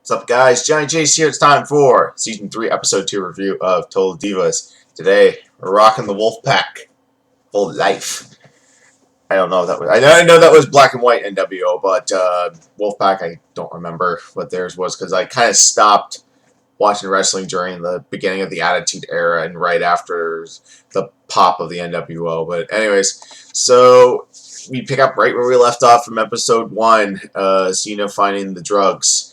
What's up, guys? Johnny Chase here. It's time for Season 3, Episode 2 review of Total Divas. Today, we're rocking the Wolfpack. Full life. I don't know if that was... I know that was Black and White NWO, but Wolfpack, I don't remember what theirs was, because I kind of stopped watching wrestling during the beginning of the Attitude Era and right after the pop of the NWO. But anyways, so we pick up right where we left off from Episode 1, Cena finding the drugs.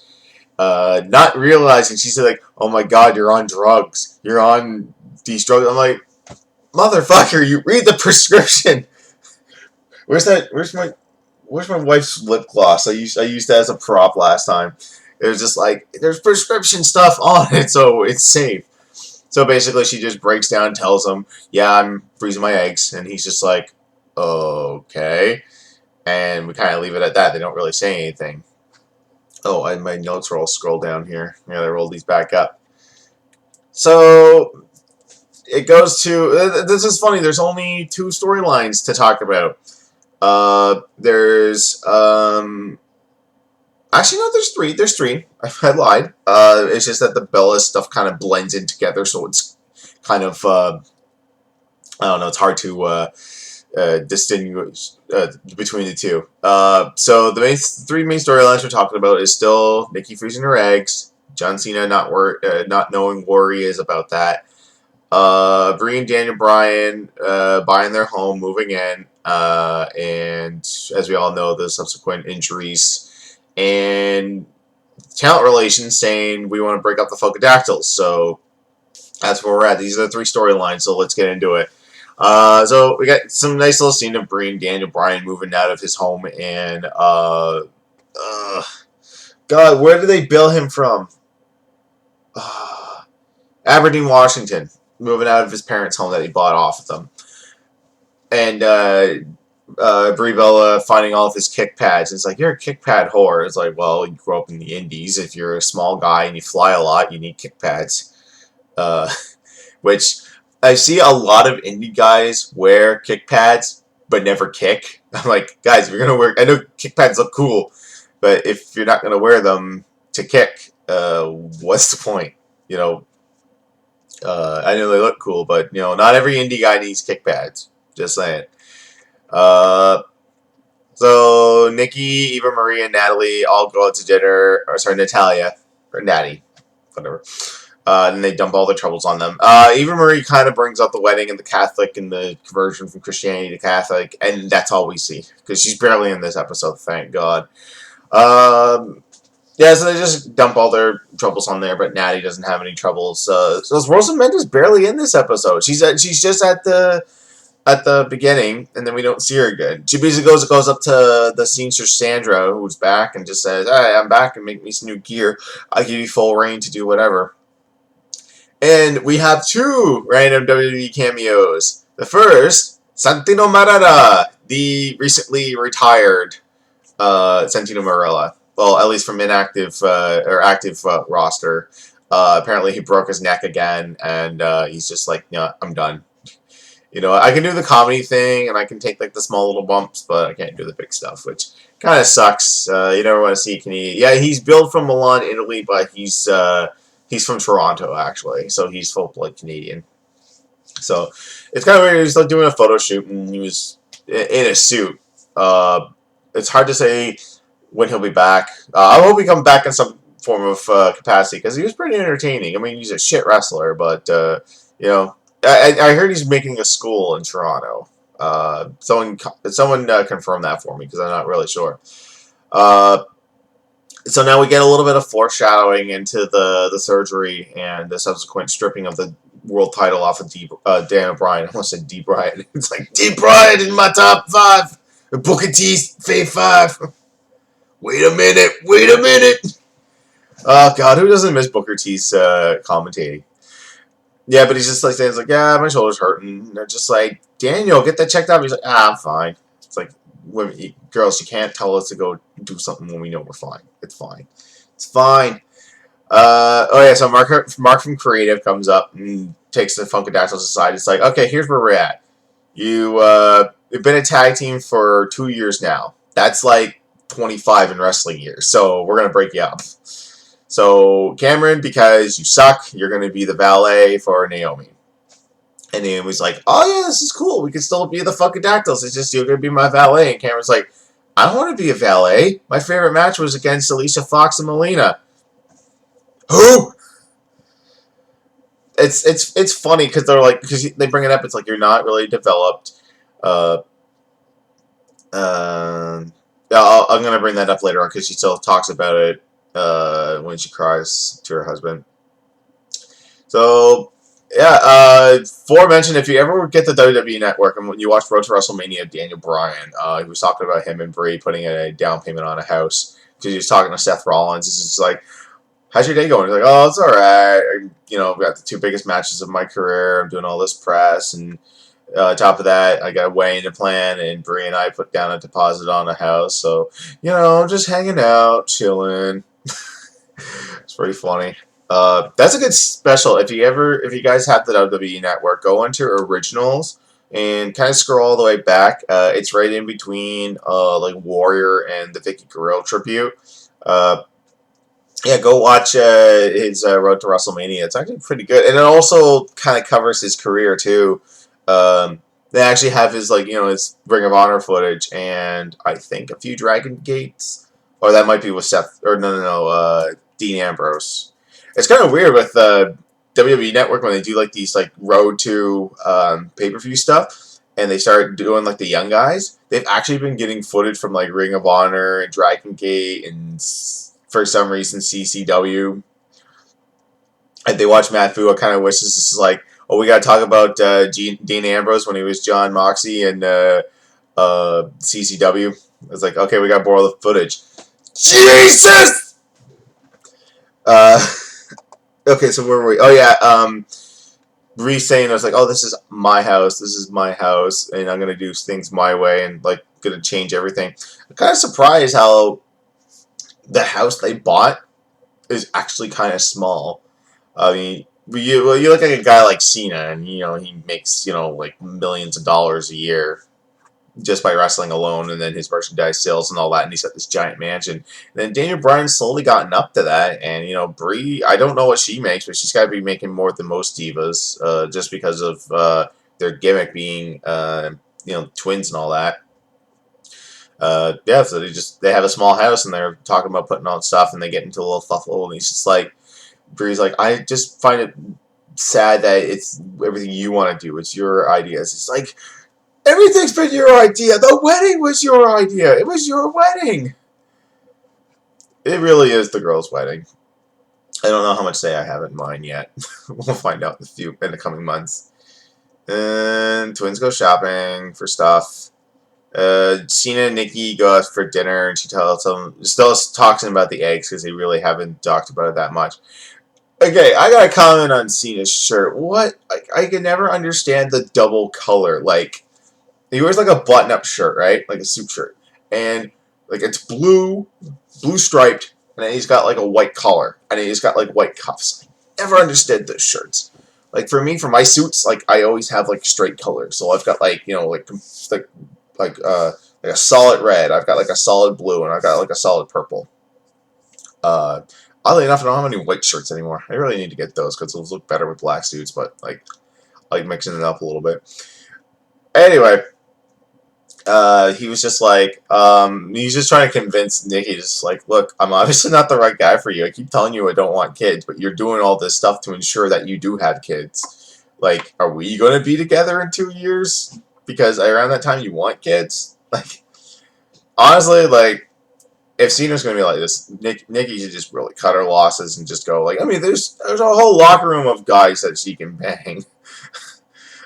Not realizing, she said, like, oh my god, you're on drugs. You're on these drugs. I'm like, motherfucker, you read the prescription. Where's my wife's lip gloss? I used that as a prop last time. It was just like, there's prescription stuff on it, so it's safe. So basically, she just breaks down and tells him, yeah, I'm freezing my eggs. And he's just like, okay. And we kind of leave it at that. They don't really say anything. Oh, my notes are all scrolled down here. Yeah, they rolled these back up. So, it goes to... This is funny. There's only 2 storylines to talk about. There's... Actually, no, there's 3. There's 3. I lied. It's just that the Bella stuff kind of blends in together, so it's kind of... I don't know, it's hard to... distinguish between the 2. So the 3 main storylines we're talking about is still Nikki freezing her eggs, John Cena not knowing where he is about that, Bree and Daniel Bryan buying their home, moving in, and as we all know, the subsequent injuries, and talent relations saying we want to break up the Funkadactyls. So that's where we're at. These are the 3 storylines, so let's get into it. So we got some nice little scene of Bryan and Daniel Bryan moving out of his home, and God, where did they bill him from? Aberdeen, Washington, moving out of his parents' home that he bought off of them, and Brie Bella finding all of his kick pads. It's like, you're a kick pad whore. It's like, well, you grew up in the Indies. If you're a small guy and you fly a lot, you need kick pads, which. I see a lot of indie guys wear kick pads, but never kick. I'm like, guys, if you're going to wear... I know kick pads look cool, but if you're not going to wear them to kick, what's the point? You know, I know they look cool, but, you know, not every indie guy needs kick pads. Just saying. So, Nikki, Eva Marie, and Natalie all go out to dinner. Or, sorry, Natalia. Or Natty. Whatever. And they dump all their troubles on them. Eva Marie kind of brings up the wedding and the Catholic and the conversion from Christianity to Catholic, and that's all we see. Because she's barely in this episode, thank God. Yeah, so they just dump all their troubles on there, but Natty doesn't have any troubles. So Rosa Mendes barely in this episode. She's just at the beginning, and then we don't see her again. She basically goes up to the seamstress Sandra, who's back, and just says, "Hey, I'm back, and make me some new gear. I give you full reign to do whatever." And we have 2 random WWE cameos. The first, Santino Marella, the recently retired Santino Marella. Well, at least from inactive or active roster. Apparently he broke his neck again, and he's just like, yeah, I'm done. You know, I can do the comedy thing, and I can take like the small little bumps, but I can't do the big stuff, which kind of sucks. You never want to see Canadian. Yeah, he's billed from Milan, Italy, but he's from Toronto, actually, so he's full-blood Canadian. So, it's kind of weird. He's like doing a photo shoot, and he was in a suit. It's hard to say when he'll be back. I hope he comes back in some form of capacity, because he was pretty entertaining. I mean, he's a shit wrestler, but, you know, I heard he's making a school in Toronto. Someone confirm that for me, because I'm not really sure. So now we get a little bit of foreshadowing into the surgery and the subsequent stripping of the world title off of Daniel Bryan. I almost said D. Bryan. It's like, D. Bryan in my top 5. Booker T's fave 5. Wait a minute. Oh, God, who doesn't miss Booker T's commentating? Yeah, but he's just like saying, it's like, yeah, my shoulder's hurting. And they're just like, Daniel, get that checked out. He's like, I'm fine. It's like, women, girls, you can't tell us to go do something when we know we're fine. It's fine. It's fine. Oh yeah, so Mark from Creative comes up and takes the Funkadactyls aside. It's like, okay, here's where we're at. You've been a tag team for 2 years now. That's like 25 in wrestling years. So we're gonna break you up. So Cameron, because you suck, you're going to be the valet for Naomi. And Naomi's like, oh yeah, this is cool. We can still be the Funkadactyls. It's just you're going to be my valet. And Cameron's like, I don't want to be a valet. My favorite match was against Alicia Fox and Melina. Who? It's funny because they're like, because they bring it up. It's like you're not really developed. Uh, yeah, I'm gonna bring that up later on because she still talks about it when she cries to her husband. So yeah, aforementioned, if you ever get the WWE Network and when you watch Road to WrestleMania, Daniel Bryan, he was talking about him and Brie putting a down payment on a house because he was talking to Seth Rollins. This is like, how's your day going? He's like, oh, it's all right. You know, I've got the 2 biggest matches of my career. I'm doing all this press, and on top of that, I got a wedding to plan, and Brie and I put down a deposit on a house. So, you know, I'm just hanging out, chilling. It's pretty funny. That's a good special. If you guys have the WWE Network, go into originals and kind of scroll all the way back. It's right in between like Warrior and the Vicky Guerrero tribute. Yeah, go watch his Road to WrestleMania. It's actually pretty good, and it also kind of covers his career too. They actually have his his Ring of Honor footage, and I think a few Dragon Gates, or that might be with Seth, or no, Dean Ambrose. It's kind of weird with WWE Network when they do like these like Road to pay-per-view stuff, and they start doing like the young guys. They've actually been getting footage from like Ring of Honor and Dragon Gate and for some reason CCW. And they watch Matt Fu. I kind of wish this is like, oh, we got to talk about Dean Ambrose when he was John Moxley and CCW. It's like, okay, we got to borrow the footage. Jesus! Okay, so where were we? Oh, yeah, Bree saying, I was like, oh, this is my house, and I'm going to do things my way, and, like, going to change everything. I'm kind of surprised how the house they bought is actually kind of small. I mean, you look at a guy like Cena, and, you know, he makes, you know, like, millions of dollars a year just by wrestling alone, and then his merchandise sales and all that, and he's got this giant mansion. And then Daniel Bryan's slowly gotten up to that, and, you know, Brie, I don't know what she makes, but she's got to be making more than most divas, just because of their gimmick being, you know, twins and all that. Yeah, so they have a small house, and they're talking about putting on stuff, and they get into a little fuffle, and he's just like, Brie's like, I just find it sad that it's everything you want to do, it's your ideas. It's like, everything's been your idea. The wedding was your idea. It was your wedding. It really is the girl's wedding. I don't know how much say I have in mine yet. We'll find out in the coming months. And twins go shopping for stuff. Cena and Nikki go out for dinner, and she tells them, still talking about the eggs because they really haven't talked about it that much. Okay, I gotta comment on Cena's shirt. What? I can never understand the double color. Like, he wears like a button-up shirt, right? Like a suit shirt. And like it's blue striped, and then he's got like a white collar, and he's got like white cuffs. I never understood those shirts. Like for me, for my suits, like I always have like straight colors. So I've got like, you know, like a solid red, I've got like a solid blue, and I've got like a solid purple. Oddly enough, I don't have any white shirts anymore. I really need to get those because those look better with black suits, but like I like mixing it up a little bit. Anyway, he was just like, he's just trying to convince Nikki, just like, look, I'm obviously not the right guy for you. I keep telling you I don't want kids, but you're doing all this stuff to ensure that you do have kids. Like, are we going to be together in 2 years? Because around that time you want kids? Like, honestly, like, if Cena's going to be like this, Nikki should just really cut her losses and just go, like, I mean, there's a whole locker room of guys that she can bang.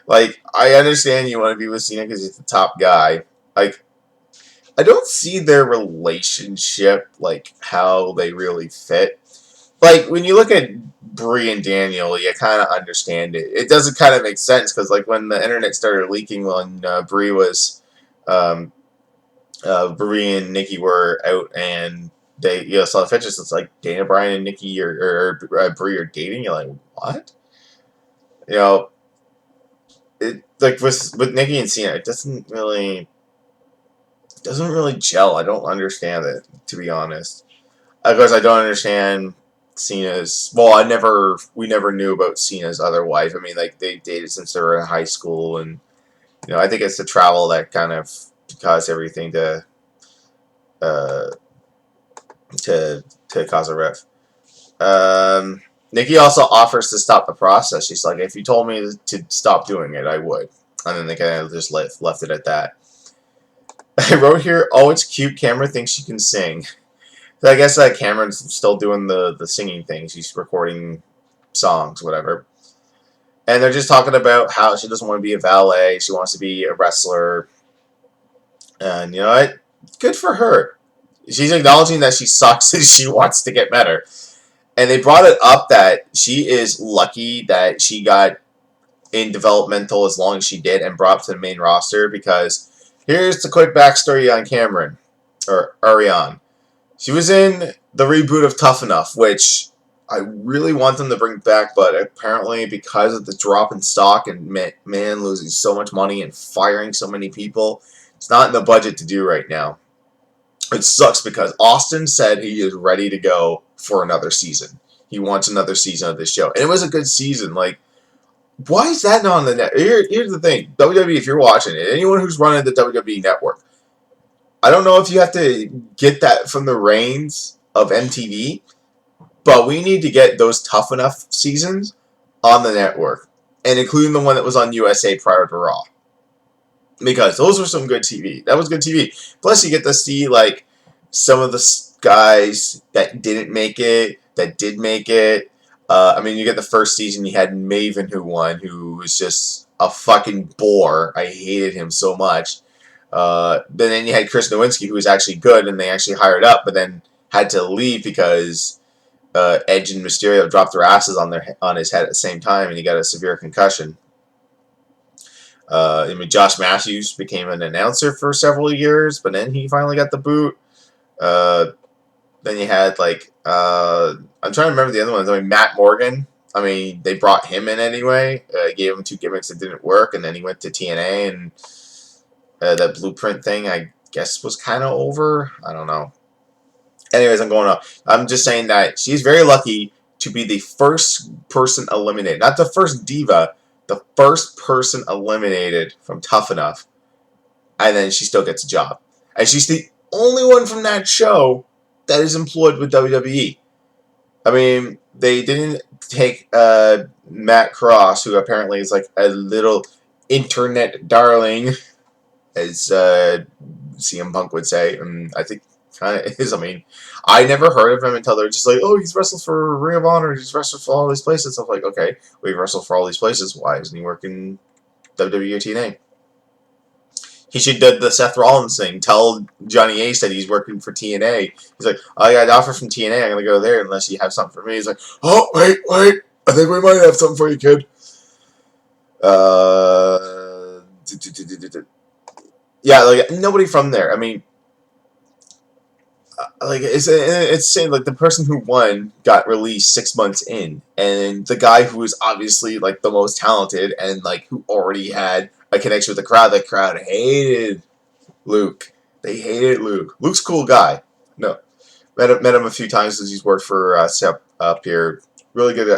Like, I understand you want to be with Cena because he's the top guy. Like, I don't see their relationship, like, how they really fit. Like, when you look at Brie and Daniel, you kind of understand it. It doesn't kind of make sense because, like, when the internet started leaking when Brie and Nikki were out and they, you know, saw the pictures, it's like Dana, Bryan, and Nikki or Brie are dating. You're like, what? You know, it, like with Nikki and Cena, it doesn't really gel. I don't understand it, to be honest. Of course, I don't understand Cena's. Well, we never knew about Cena's other wife. I mean, like they dated since they were in high school, and I think it's the travel that kind of caused everything uh, to cause a rift. Nikki also offers to stop the process. She's like, if you told me to stop doing it, I would. And then they kind of just left it at that. I wrote here, oh, it's cute. Cameron thinks she can sing. So I guess Cameron's still doing the singing thing. She's recording songs, whatever. And they're just talking about how she doesn't want to be a valet. She wants to be a wrestler. And you know what? Good for her. She's acknowledging that she sucks and she wants to get better. And they brought it up that she is lucky that she got in developmental as long as she did and brought up to the main roster, because here's the quick backstory on Cameron, or Ariane. She was in the reboot of Tough Enough, which I really want them to bring back, but apparently because of the drop in stock and man losing so much money and firing so many people, it's not in the budget to do right now. It sucks because Austin said he is ready to go for another season. He wants another season of this show. And it was a good season. Like, why is that not on the net? Here's the thing. WWE, if you're watching it, anyone who's running the WWE network, I don't know if you have to get that from the reins of MTV, but we need to get those Tough Enough seasons on the network, and including the one that was on USA prior to Raw. Because those were some good TV. That was good TV. Plus, you get to see, like, some of the guys that didn't make it, that did make it. I mean, you get the first season, you had Maven who won, who was just a fucking bore. I hated him so much. Then you had Chris Nowinski, who was actually good, and they actually hired up, but then had to leave because Edge and Mysterio dropped their asses on his head at the same time, and he got a severe concussion. I mean, Josh Matthews became an announcer for several years, but then he finally got the boot. Then you had, like, I'm trying to remember the other ones. I mean, Matt Morgan. I mean, they brought him in anyway. Gave him 2 gimmicks that didn't work, and then he went to TNA, and that Blueprint thing, I guess, was kind of over. I don't know. Anyways, I'm going off. I'm just saying that she's very lucky to be the first person eliminated. Not the first diva, the first person eliminated from Tough Enough, and then she still gets a job. And she's the only one from that show that is employed with WWE. I mean, they didn't take Matt Cross, who apparently is like a little internet darling, as CM Punk would say, and I think kind of is. I mean, I never heard of him until they're just like, oh, he's wrestled for Ring of Honor, he's wrestled for all these places. I'm like, okay, well, he wrestled for all these places. Why isn't he working WWE or TNA? He should do the Seth Rollins thing. Tell Johnny Ace that he's working for TNA. He's like, oh, I got an offer from TNA. I'm going to go there unless you have something for me. He's like, oh, wait. I think we might have something for you, kid. Yeah, like, nobody from there. I mean, like, it's saying, like, the person who won got released 6 months in. And the guy who was obviously, like, the most talented and, like, who already had a connection with the crowd hated Luke. They hated Luke. Luke's a cool guy. No, met him a few times as he's worked for Sep up here. Really good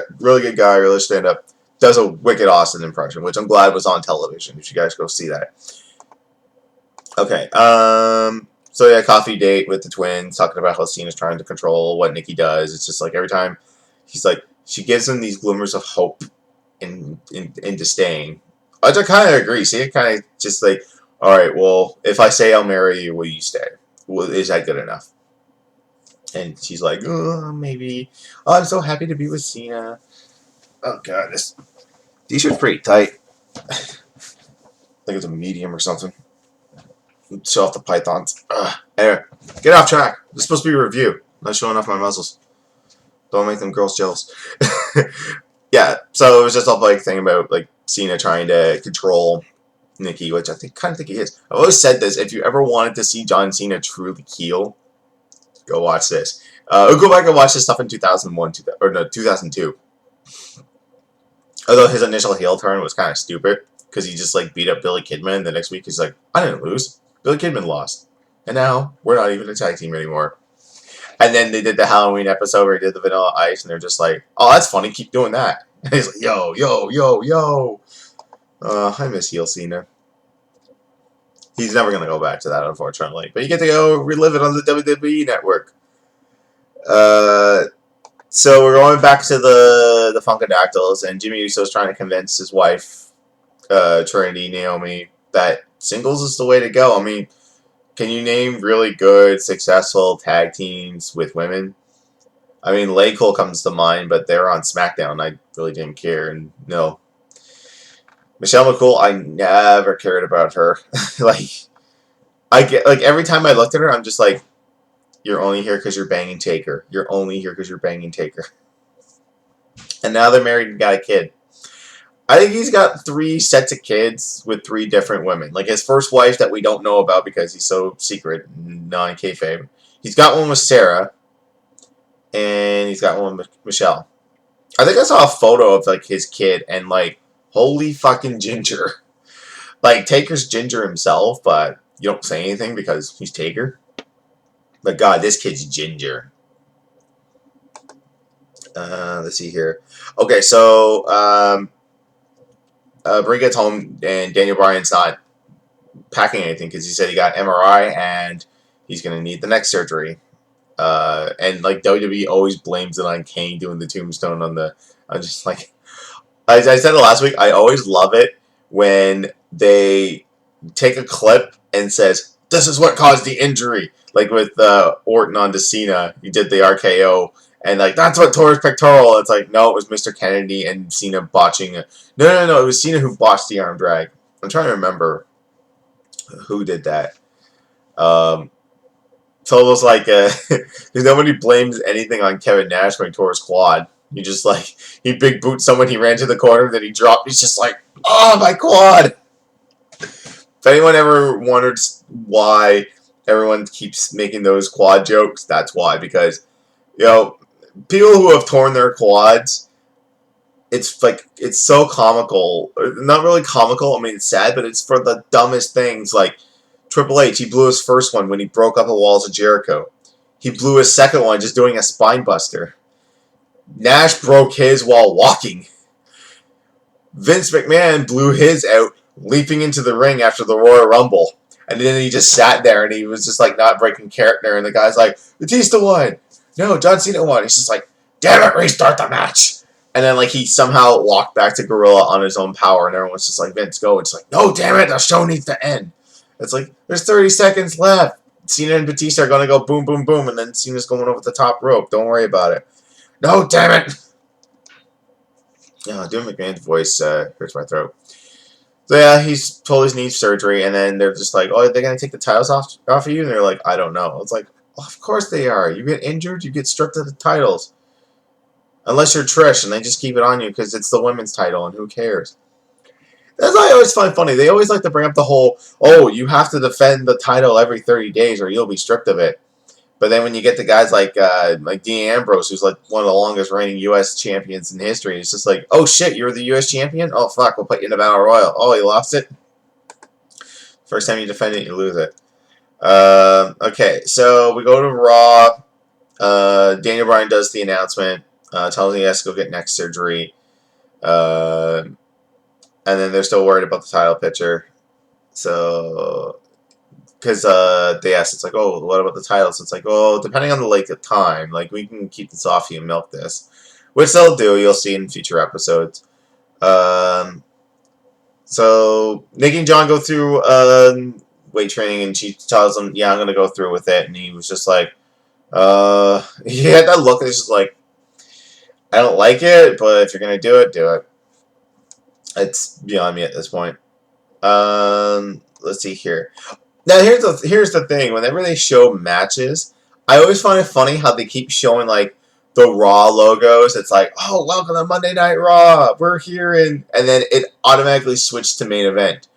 guy. Really stand up. Does a wicked Austin impression, which I'm glad was on television. You should guys go see that. Okay. So yeah, coffee date with the twins, talking about how Cena's trying to control what Nikki does. It's just like every time he's like, she gives him these glimmers of hope into staying. Which I kind of agree. See, it kind of just like, all right, well, if I say I'll marry you, will you stay? Well, is that good enough? And she's like, oh, maybe. Oh, I'm so happy to be with Cena. Oh, God, this t-shirt's pretty tight. I think it's a medium or something. Show off the pythons. Anyway, get off track. This is supposed to be a review. I'm not showing off my muscles. Don't make them girls jealous. Yeah, so it was just a like thing about like Cena trying to control Nikki, which I kind of think he is. I've always said this: if you ever wanted to see John Cena truly heel, go watch this. Go back and watch this stuff in 2001, 2002. Although his initial heel turn was kind of stupid because he just like beat up Billy Kidman. The next week he's like, I didn't lose. Billy Kidman lost, and now we're not even a tag team anymore. And then they did the Halloween episode where he did the Vanilla Ice, and they're just like, oh, that's funny, keep doing that. And he's like, yo, yo, yo, yo. I miss heel Cena. He's never going to go back to that, unfortunately. But you get to go relive it on the WWE Network. So we're going back to the Funkadactyls, and Jimmy Uso's trying to convince his wife, Trinity, Naomi, that singles is the way to go. I mean, can you name really good, successful tag teams with women? I mean, Laycool comes to mind, but they're on SmackDown. I really didn't care, and no. Michelle McCool, I never cared about her. Every time I looked at her, I'm just like, you're only here because you're banging Taker. You're only here because you're banging Taker. And now they're married and got a kid. I think he's got 3 sets of kids with 3 different women. Like his first wife that we don't know about because he's so secret, non-kayfabe. He's got one with Sarah, and he's got one with Michelle. I think I saw a photo of like his kid, and like, holy fucking ginger. Like Taker's ginger himself, but you don't say anything because he's Taker. But God, this kid's ginger. Let's see here. Okay, so Brie gets home, and Daniel Bryan's not packing anything because he said he got MRI and he's going to need the neck surgery. And like WWE always blames it on Kane doing the tombstone on the. I'm just like, I said it last week. I always love it when they take a clip and says, "This is what caused the injury." Like with Orton on to Cena, he did the RKO, and like that's what tore his pectoral. It's like, no, it was Mr. Kennedy and Cena botching. No, it was Cena who botched the arm drag. I'm trying to remember who did that. It's almost like because nobody blames anything on Kevin Nash when he tore his quad. He just like he big boot someone, he ran to the corner, then he dropped. He's just like, oh my quad. If anyone ever wondered why everyone keeps making those quad jokes, that's why. Because, you know, people who have torn their quads, it's like, it's so comical. Not really comical, I mean, it's sad, but it's for the dumbest things. Like, Triple H, he blew his first one when he broke up the walls of Jericho. He blew his second one just doing a spine buster. Nash broke his while walking. Vince McMahon blew his out leaping into the ring after the Royal Rumble. And then he just sat there and he was just like not breaking character. And the guy's like, Batista won. No, John Cena won. He's just like, damn it, restart the match. And then like he somehow walked back to Gorilla on his own power. And everyone's just like, Vince, go. It's like, no, damn it, the show needs to end. It's like, there's 30 seconds left. Cena and Batista are going to go boom, boom, boom. And then Cena's going over the top rope. Don't worry about it. No, damn it. Yeah, doing McMahon's voice hurts my throat. So yeah, he's told his knee surgery, and then they're just like, oh, they're going to take the titles off of you? And they're like, I don't know. It's like, well, of course they are. You get injured, you get stripped of the titles. Unless you're Trish, and they just keep it on you because it's the women's title, and who cares? That's what I always find funny. They always like to bring up the whole, oh, you have to defend the title every 30 days or you'll be stripped of it. But then when you get the guys like Dean Ambrose, who's like one of the longest reigning U.S. champions in history, it's just like, oh shit, you're the U.S. champion? Oh fuck, we'll put you in the Battle Royal. Oh, you lost it? First time you defend it, you lose it. Okay, so we go to Raw. Daniel Bryan does the announcement, tells him he has to go get neck surgery. And then they're still worried about the title picture. So, because they asked, it's like, oh, what about the titles? It's like, oh, depending on the length of time, like, we can keep this off you and milk this. Which they'll do, you'll see in future episodes. So, Nikki and John go through weight training, and she tells him, yeah, I'm going to go through with it. And he was just like, he had that look, and it's just like, I don't like it, but if you're going to do it, do it. It's beyond me at this point. Let's see here. Now here's the thing. Whenever they show matches, I always find it funny how they keep showing like the Raw logos. It's like, oh, welcome to Monday Night Raw. We're here, and then it automatically switched to main event.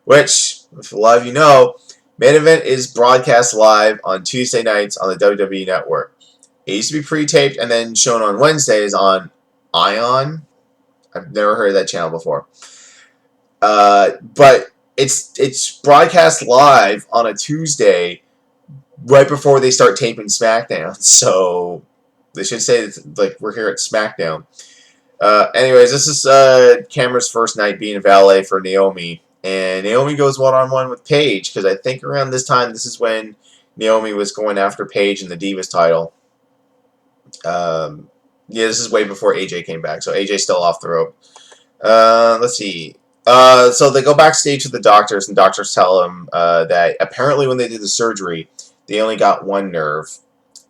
Which, if a lot of you know, main event is broadcast live on Tuesday nights on the WWE Network. It used to be pre-taped and then shown on Wednesdays on Ion. I've never heard of that channel before. But it's broadcast live on a Tuesday right before they start taping SmackDown. So they should say like we're here at SmackDown. Anyways, this is Cameron's first night being valet for Naomi, and Naomi goes one-on-one with Paige because I think around this time, this is when Naomi was going after Paige in the Divas title. Yeah, this is way before AJ came back, so AJ's still off the rope. Let's see. So they go backstage to the doctors, and doctors tell them that apparently when they did the surgery, they only got one nerve,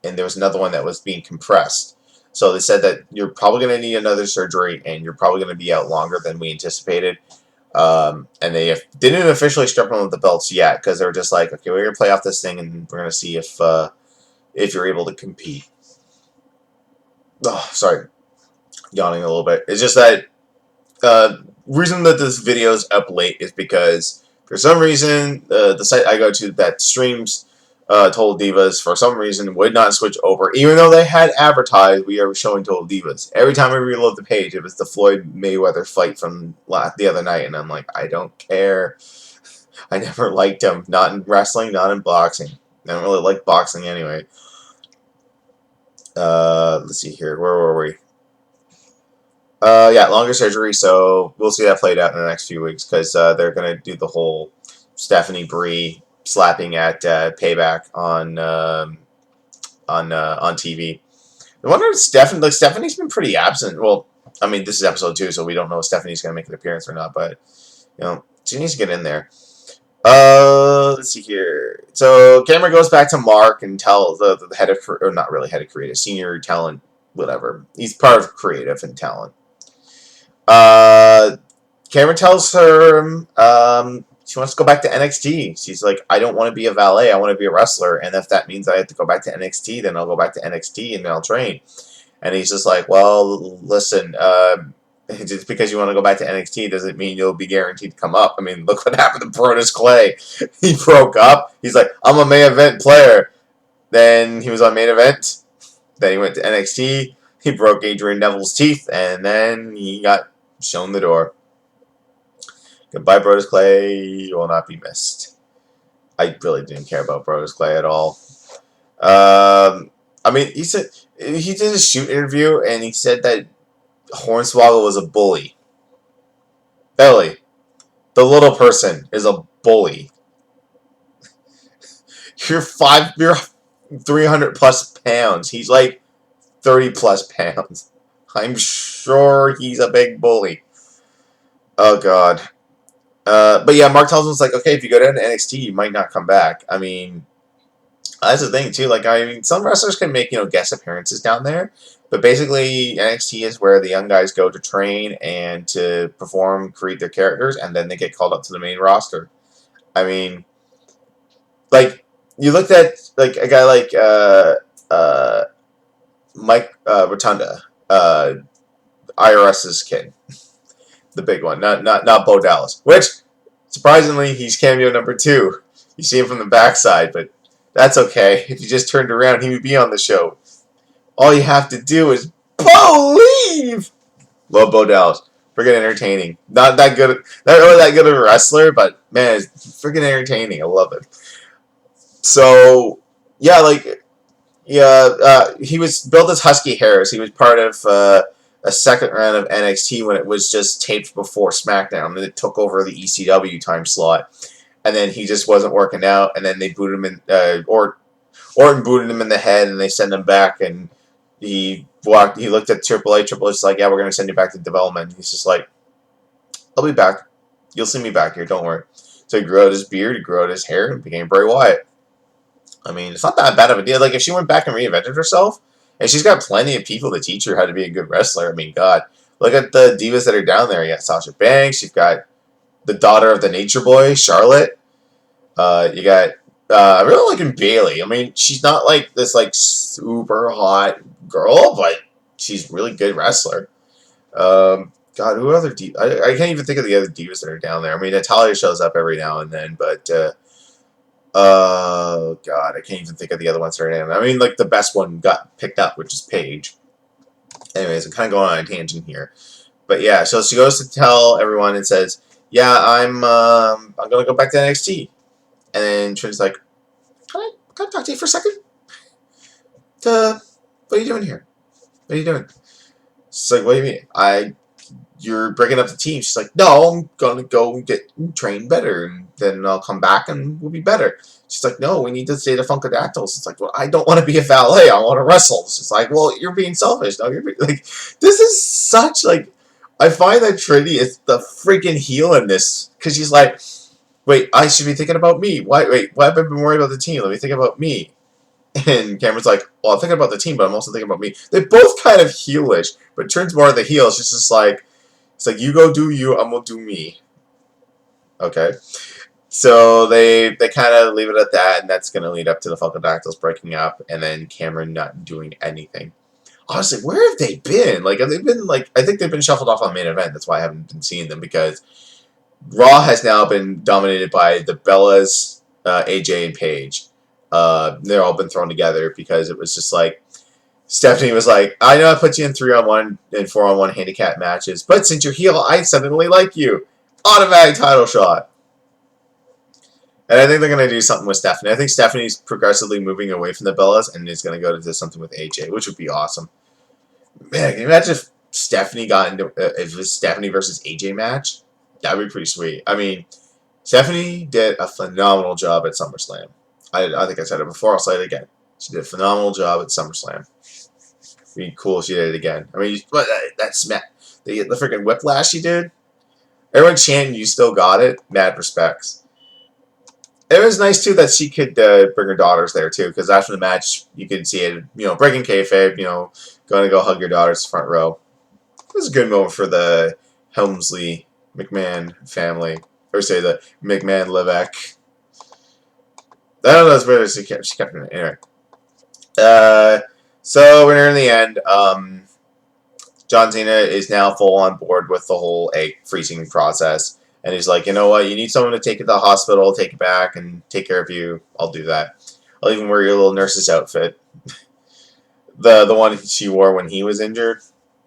and there was another one that was being compressed. So they said that you're probably going to need another surgery, and you're probably going to be out longer than we anticipated. And they didn't officially strip them of the belts yet, because they were just like, okay, we're going to play off this thing, and we're going to see if you're able to compete. Oh, sorry, yawning a little bit. It's just that reason that this video is up late is because for some reason the site I go to that streams Total Divas for some reason would not switch over, even though they had advertised we are showing Total Divas. Every time I reload the page, it was the Floyd Mayweather fight from the other night, and I'm like, I don't care. I never liked him. Not in wrestling, not in boxing. I don't really like boxing anyway. Let's see here. Where were we? Yeah, longer surgery, so we'll see that played out in the next few weeks, because they're going to do the whole Stephanie Bree slapping at Payback on TV. I wonder if Stephanie's been pretty absent. Well, I mean, this is episode 2, so we don't know if Stephanie's going to make an appearance or not, but, she needs to get in there. Let's see here. So, Cameron goes back to Mark and tells the head of, or not really head of creative, senior talent, whatever. He's part of creative and talent. Cameron tells her she wants to go back to NXT. She's like, I don't want to be a valet. I want to be a wrestler. And if that means I have to go back to NXT, then I'll go back to NXT and then I'll train. And he's just like, well, listen, just because you want to go back to NXT doesn't mean you'll be guaranteed to come up. I mean, look what happened to Brodus Clay. He broke up. He's like, I'm a main event player. Then he was on main event. Then he went to NXT. He broke Adrian Neville's teeth. And then he got shown the door. Goodbye, Brodus Clay. You will not be missed. I really didn't care about Brodus Clay at all. I mean, he said he did a shoot interview and he said that Hornswoggle was a bully. Ellie, the little person, is a bully. You're 300 plus pounds. He's like 30 plus pounds. I'm sure he's a big bully. Oh, God. But yeah, Mark tells him, it's like, okay, if you go down to NXT, you might not come back. I mean, that's the thing, too. Like, I mean, some wrestlers can make, guest appearances down there. But basically, NXT is where the young guys go to train and to perform, create their characters, and then they get called up to the main roster. I mean, like, you looked at, like, a guy like Mike Rotunda, IRS's kid. The big one, not Bo Dallas. Which, surprisingly, he's cameo number 2. You see him from the backside, but that's okay. If he just turned around, he would be on the show. All you have to do is believe. Love Bo Dallas. Freaking entertaining. Not really that good of a wrestler, but man, it's freaking entertaining. I love it. So yeah, he was billed as Husky Harris. He was part of a second round of NXT when it was just taped before SmackDown, and it took over the ECW time slot. And then he just wasn't working out, and then they booted him in, Orton booted him in the head, and they sent him back, and he looked at Triple H. Triple H's like, yeah, we're going to send you back to development. He's just like, I'll be back. You'll see me back here, don't worry. So he grew out his beard, he grew out his hair, and became Bray Wyatt. I mean, it's not that bad of a deal. Like, if she went back and reinvented herself, and she's got plenty of people to teach her how to be a good wrestler. I mean, God, look at the divas that are down there. You got Sasha Banks. You've got the daughter of the Nature Boy, Charlotte. You got I really liking Bayley. I mean, she's not like this like super hot girl, but she's a really good wrestler. God, who other divas? I can't even think of the other divas that are down there. I mean, Natalia shows up every now and then, but oh, God, I can't even think of the other ones that are down there. I mean, like, the best one got picked up, which is Paige. Anyways, I'm kind of going on a tangent here. But, yeah, so she goes to tell everyone and says, yeah, I'm going to go back to NXT. And then Trini's like, can I talk to you for a second? What are you doing here? What are you doing? She's like, what do you mean? You're breaking up the team. She's like, no, I'm going to go and get trained better, and then I'll come back and we'll be better. She's like, no, we need to stay the Funkadactyls. It's like, well, I don't want to be a valet. I want to wrestle. She's like, well, you're being selfish. No, like, this is such, like, I find that Trinity is the freaking heel in this, because she's like, wait, I should be thinking about me. Why have I been worried about the team? Let me think about me. And Cameron's like, well, I'm thinking about the team, but I'm also thinking about me. They're both kind of heelish, but turns more of the heel. She's just like, it's like, you go do you, I'm going to do me. Okay. So they kind of leave it at that, and that's going to lead up to the Funkadactyls breaking up, and then Cameron not doing anything. Honestly, where have they been? Like, have they been, like, I think they've been shuffled off on main event. That's why I haven't been seeing them, because Raw has now been dominated by the Bellas, AJ, and Paige. They're all been thrown together because it was just like, Stephanie was like, I know I put you in 3-on-1 and 4-on-1 handicap matches, but since you're heel, I suddenly like you. Automatic title shot. And I think they're going to do something with Stephanie. I think Stephanie's progressively moving away from the Bellas and is going to go to something with AJ, which would be awesome. Man, can you imagine if Stephanie got into if it was Stephanie versus AJ match? That would be pretty sweet. I mean, Stephanie did a phenomenal job at SummerSlam. I think I said it before. I'll say it again. She did a phenomenal job at SummerSlam. It'd be cool if she did it again. I mean, that smack. The freaking whiplash she did. Everyone chanting, you still got it. Mad respects. It was nice, too, that she could bring her daughters there, too, because after the match, you could see it, breaking kayfabe, going to go hug your daughters front row. It was a good moment for the Helmsley McMahon family. Or say the McMahon Levesque. I don't know, it's better. She kept it. Anyway. So, we're near the end. John Cena is now full on board with the whole egg freezing process. And he's like, you know what? You need someone to take you to the hospital, take you back, and take care of you. I'll do that. I'll even wear your little nurse's outfit. the one she wore when he was injured.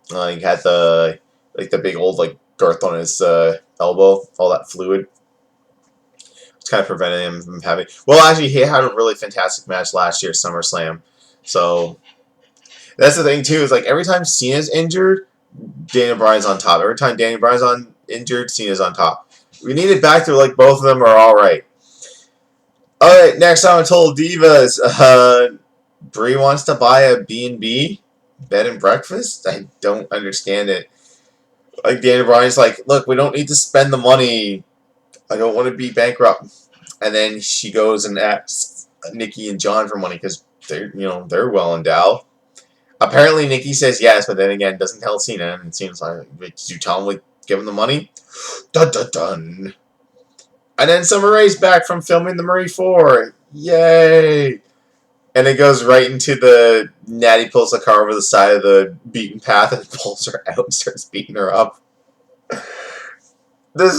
He had the big old girth on his elbow, all that fluid. It's kind of preventing him from having. Well, actually, he had a really fantastic match last year at SummerSlam. So that's the thing too. Is every time Cena's injured, Daniel Bryan's on top. Every time Daniel Bryan's injured, Cena's on top. We need it back to both of them are all right. All right, next on Total Divas, Brie wants to buy a B&B, bed and breakfast. I don't understand it. Daniel Bryan's like, look, we don't need to spend the money. I don't want to be bankrupt. And then she goes and asks Nikki and John for money because they're well endowed. Apparently Nikki says yes, but then again doesn't tell Cena, and Cena's like, did you tell him give him the money? Dun dun dun. And then Summer Rae's back from filming the Murray 4. Yay! And it goes right into the Natty pulls the car over the side of the beaten path and pulls her out and starts beating her up. This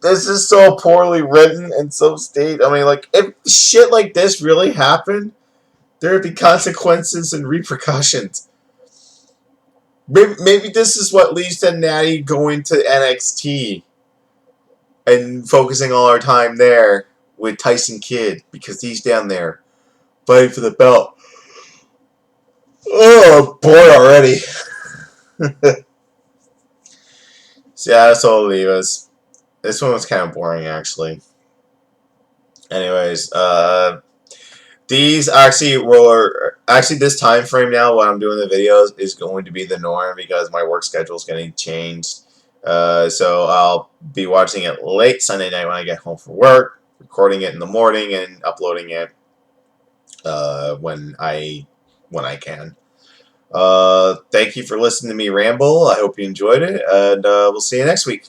is so poorly written and so staged. I mean, if shit like this really happened, there would be consequences and repercussions. Maybe this is what leads to Natty going to NXT and focusing all our time there with Tyson Kidd because he's down there fighting for the belt. Oh, bored already. So yeah, that's all Divas. This one was kind of boring, actually. Anyways, these actually this time frame now when I'm doing the videos is going to be the norm because my work schedule is getting changed. So I'll be watching it late Sunday night when I get home from work, recording it in the morning, and uploading it when I can. Thank you for listening to me ramble. I hope you enjoyed it, and we'll see you next week.